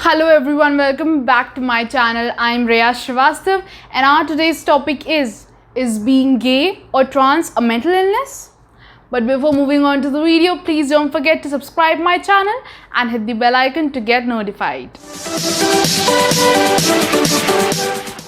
Hello everyone, welcome back to my channel. I'm Rhea Srivastav and our today's topic is being gay or trans a mental illness? But before moving on to the video, please don't forget to subscribe my channel and hit the bell icon to get notified.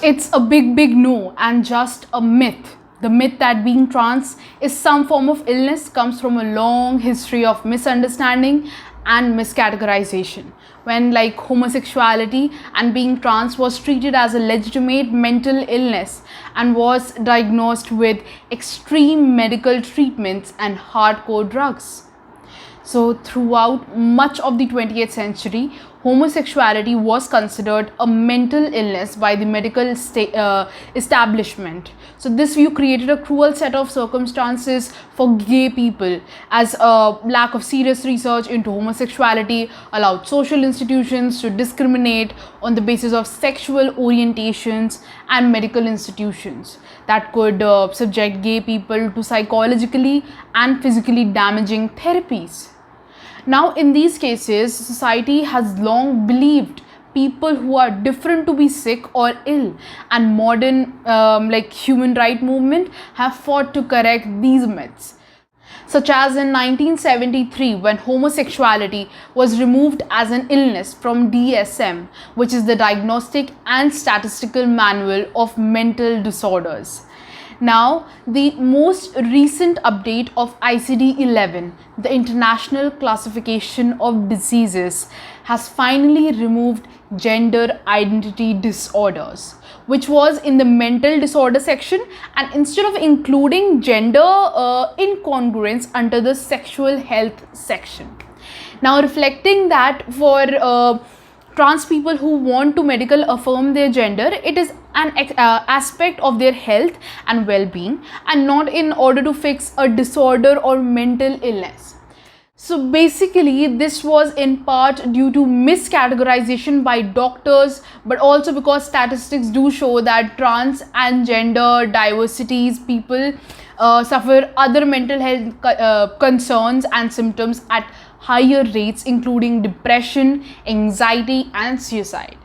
It's a big no and just a myth. The myth that being trans is some form of illness comes from a long history of misunderstanding and miscategorization, when homosexuality and being trans was treated as a legitimate mental illness and was diagnosed with extreme medical treatments and hardcore drugs. So throughout much of the 20th century, homosexuality was considered a mental illness by the medical establishment. So this view created a cruel set of circumstances for gay people, as a lack of serious research into homosexuality allowed social institutions to discriminate on the basis of sexual orientations, and medical institutions that could subject gay people to psychologically and physically damaging therapies. Now, in these cases, society has long believed people who are different to be sick or ill, and modern human rights movement have fought to correct these myths, such as in 1973 when homosexuality was removed as an illness from DSM, which is the Diagnostic and Statistical Manual of Mental Disorders. Now, the most recent update of ICD-11, the International Classification of Diseases, has finally removed gender identity disorders, which was in the mental disorder section, and instead of including gender incongruence under the sexual health section. Now, reflecting that for trans people who want to medical affirm their gender, it is an aspect of their health and well-being, and not in order to fix a disorder or mental illness. So basically, this was in part due to miscategorization by doctors, but also because statistics do show that trans and gender diversities people suffer other mental health concerns and symptoms at higher rates, including depression, anxiety, and suicide.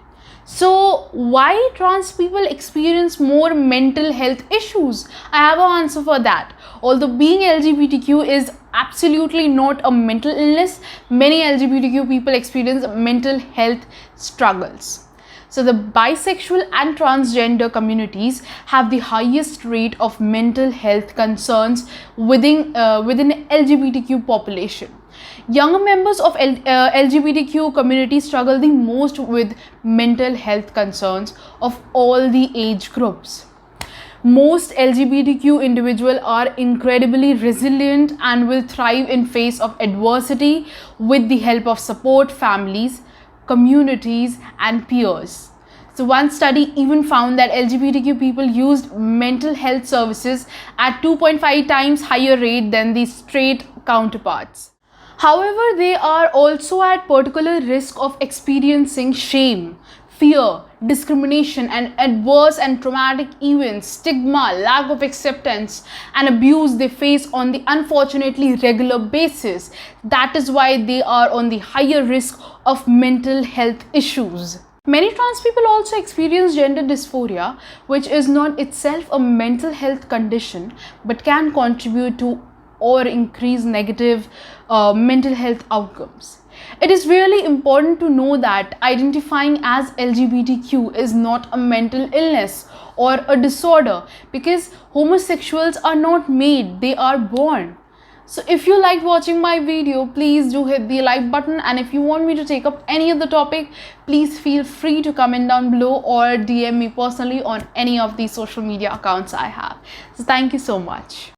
So why trans people experience more mental health issues? I have an answer for that. Although being LGBTQ is absolutely not a mental illness, many LGBTQ people experience mental health struggles. So the bisexual and transgender communities have the highest rate of mental health concerns within LGBTQ population. Younger members of LGBTQ community struggle the most with mental health concerns of all the age groups. Most LGBTQ individuals are incredibly resilient and will thrive in face of adversity with the help of support families, communities, and peers. So one study even found that LGBTQ people used mental health services at 2.5 times higher rate than the straight counterparts. However, they are also at particular risk of experiencing shame, fear, discrimination, and adverse and traumatic events, stigma, lack of acceptance, and abuse they face on the unfortunately regular basis. That is why they are on the higher risk of mental health issues. Many trans people also experience gender dysphoria, which is not itself a mental health condition but can contribute to or increase negative mental health outcomes. It is really important to know that identifying as LGBTQ is not a mental illness or a disorder, because homosexuals are not made, they are born. So if you liked watching my video, please do hit the like button, and if you want me to take up any other topic, please feel free to comment down below or DM me personally on any of the social media accounts I have. So thank you so much.